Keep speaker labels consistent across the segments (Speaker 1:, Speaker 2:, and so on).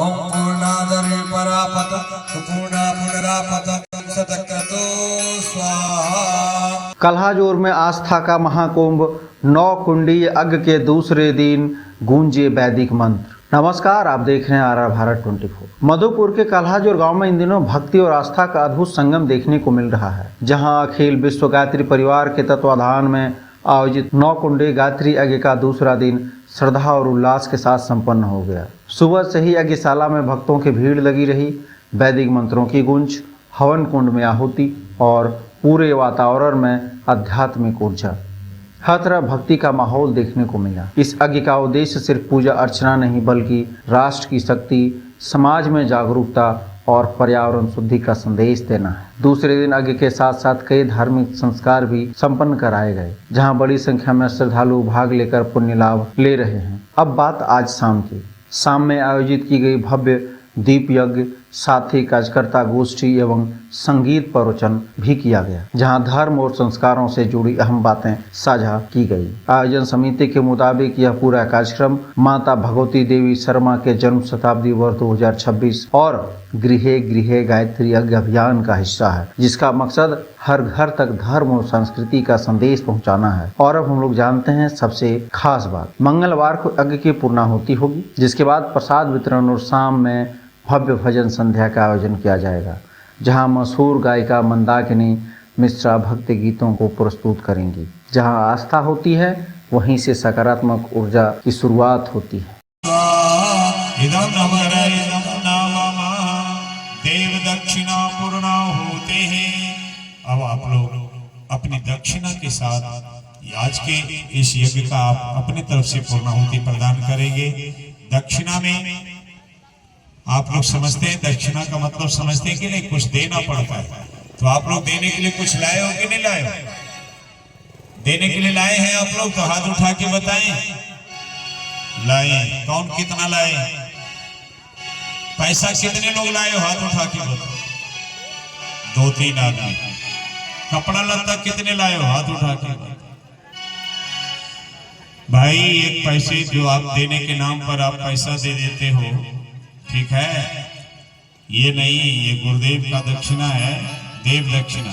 Speaker 1: ओम पूर्णादरे परापत पूर्णा पुनरापत सतक्रतो स्वाहा।
Speaker 2: कल्हाजोर में आस्था का महाकुंभ, 9 कुंडीय यज्ञ के दूसरे दिन गूंजे वैदिक मंत्र। नमस्कार, आप देख रहे हैं RR भारत 24। मधुपुर के कल्हाजोर गांव में इन दिनों भक्ति और आस्था का अद्भुत संगम देखने को मिल रहा है, जहां अखिल विश्व गायत्री परिवार के तत्वाधान में आयोजित 9 कुंडीय गायत्री यज्ञ का दूसरा दिन श्रद्धा और उल्लास के साथ संपन्न हो गया। सुबह से ही यज्ञशाला में भक्तों की भीड़ लगी रही। वैदिक मंत्रों की गूंज, हवन कुंड में आहुति और पूरे वातावरण में आध्यात्मिक ऊर्जा, हर तरह भक्ति का माहौल देखने को मिला। इस यज्ञ का उद्देश्य सिर्फ पूजा अर्चना नहीं, बल्कि राष्ट्र की शक्ति, समाज में जागरूकता और पर्यावरण शुद्धि का संदेश देना है। दूसरे दिन यज्ञ के साथ साथ कई धार्मिक संस्कार भी संपन्न कराए गए, जहां बड़ी संख्या में श्रद्धालु भाग लेकर पुण्य लाभ ले रहे हैं। अब बात आज शाम की। शाम में आयोजित की गई भव्य दीप यज्ञ, साथ ही कार्यकर्ता गोष्ठी एवं संगीत प्रवचन भी किया गया, जहां धर्म और संस्कारों से जुड़ी अहम बातें साझा की गई। आयोजन समिति के मुताबिक यह पूरा कार्यक्रम माता भगवती देवी शर्मा के जन्म शताब्दी वर्ष 2026 और गृहे गृहे गायत्री यज्ञ अभियान का हिस्सा है, जिसका मकसद हर घर तक धर्म और संस्कृति का संदेश पहुँचाना है। और अब हम लोग जानते हैं सबसे खास बात। मंगलवार को यज्ञ की पूर्णाहुति होगी, जिसके बाद प्रसाद वितरण और शाम में भव्य भजन संध्या का आयोजन किया जाएगा, जहां मशहूर गायिका मंदाकिनी मिश्रा भक्ति गीतों को प्रस्तुत करेंगी। जहां आस्था होती है, वहीं से सकारात्मक ऊर्जा की शुरुआत होती है।
Speaker 3: देव दक्षिणा पूर्णा होते हैं। अब आप लोग अपनी दक्षिणा के साथ आज के इस यज्ञ का आप अपनी तरफ से पूर्णाहुति प्रदान करेंगे। दक्षिणा में आप लोग समझते हैं, दक्षिणा का मतलब समझते हैं कि नहीं, कुछ देना पड़ता है। तो आप लोग देने के लिए कुछ लाए हो कि नहीं लाए हो? देने के लिए लाए हैं आप लोग? तो हाथ उठा के बताएं, लाए। कौन कितना लाए? पैसा कितने लोग लाए हो? हाथ उठा के बताओ। 2-3 आदमी। कपड़ा लत्ता कितने लाए हो? हाथ उठा के बताओ। भाई, एक पैसे जो आप देने के नाम पर आप पैसा दे देते हो, ठीक है, ये नहीं, ये गुरुदेव का दक्षिणा है, देव दक्षिणा।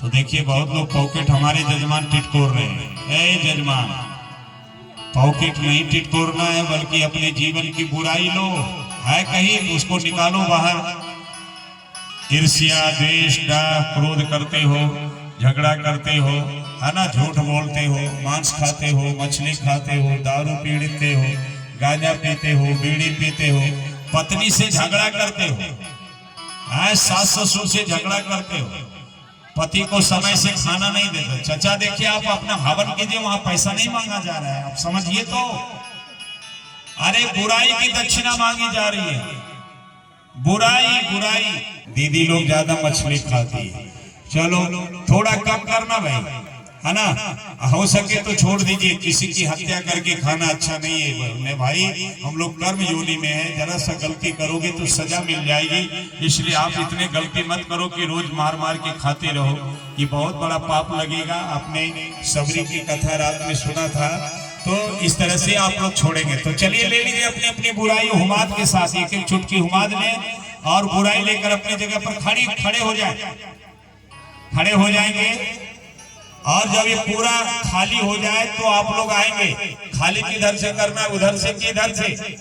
Speaker 3: तो देखिए, बहुत लोग पॉकेट हमारे जजमान टिटकोर रहे हैं। ए जजमान, पॉकेट नहीं टिटकोरना है, बल्कि अपने जीवन की बुराई लो, है कहीं उसको निकालो बाहर। ईर्ष्या, द्वेष, डर, क्रोध करते हो, झगड़ा करते हो, है ना, झूठ बोलते हो, मांस खाते हो, मछली खाते हो, दारू पीते हो, गांजा पीते हो, बीड़ी पीते हो, पत्नी से झगड़ा करते हो, सास ससुर से झगड़ा करते हो, पति को समय से खाना नहीं देते। चाचा देखिए, आप अपना हवन कीजिए, वहां पैसा नहीं मांगा जा रहा है, आप समझिए तो। अरे बुराई की दक्षिणा मांगी जा रही है, बुराई बुराई। दीदी लोग ज्यादा मछली खाती है, चलो थोड़ा कम करना भाई, है ना, हो सके तो छोड़ दीजिए। किसी की हत्या करके खाना अच्छा नहीं है भाई, हम लोग कर्म योनि में है, जरा सा गलती करोगे तो सजा मिल जाएगी। इसलिए आप इतने गलती मत करो कि रोज मार मार के खाते रहो, ये बहुत बड़ा पाप लगेगा। आपने सबरी की कथा रात में सुना था, तो इस तरह से आप लोग छोड़ेंगे। तो चलिए, ले लीजिए अपनी अपनी बुराई हुमाद के साथ, एक एक चुटकी हुमाद लें और बुराई लेकर अपनी जगह पर खड़े हो जाए, खड़े हो जाएंगे। और जब ये पूरा खाली हो जाए तो आप लोग आएंगे। खाली किधर से करना है? उधर से कि इधर से?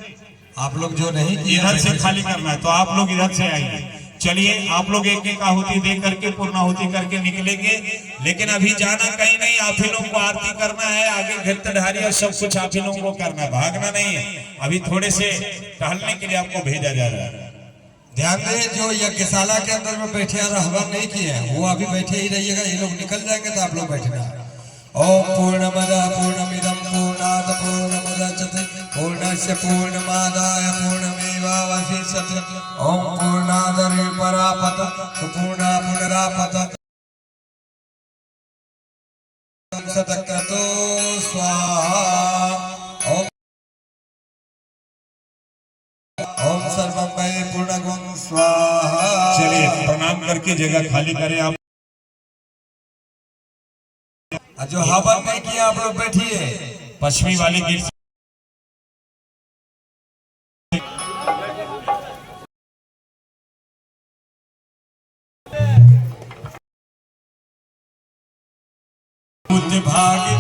Speaker 1: आप लोग जो नहीं
Speaker 3: इधर से खाली करना है, तो आप लोग इधर से आएंगे। चलिए, आप लोग एक एक आहुति दे करके पूर्णाहुति करके निकलेंगे। लेकिन अभी जाना कहीं नहीं, आप ही लोग को आरती करना है, आगे घृतधारी और सब कुछ आप ही लोगों को करना है, भागना नहीं है। अभी थोड़े से टहलने के लिए आपको भेजा जा रहा है।
Speaker 1: ध्यान दें, जो यज्ञशाला के अंदर में बैठे हैं, हवन नहीं किए हैं, वो अभी बैठे ही रहिएगा। ये लोग निकल जाएंगे तो आप लोग बैठना। ओम पूर्णमदः पूर्णमिदं पूर्णात् पूर्णमुदच्यते पूर्णस्य पूर्णमादाय पूर्णमेवावशिष्यते। ओम पूर्णादरे परापत पूर्णा पुनरापत सतक्रतो स्वाहा। ओम सर्वं वै पूर्णगुं स्वाहा।
Speaker 3: चलिए, प्रणाम करके जगह खाली करें आप।
Speaker 1: जो हवन नहीं किया आप लोग बैठिए।
Speaker 3: पश्चिमी वाले गेट
Speaker 1: भूत भाग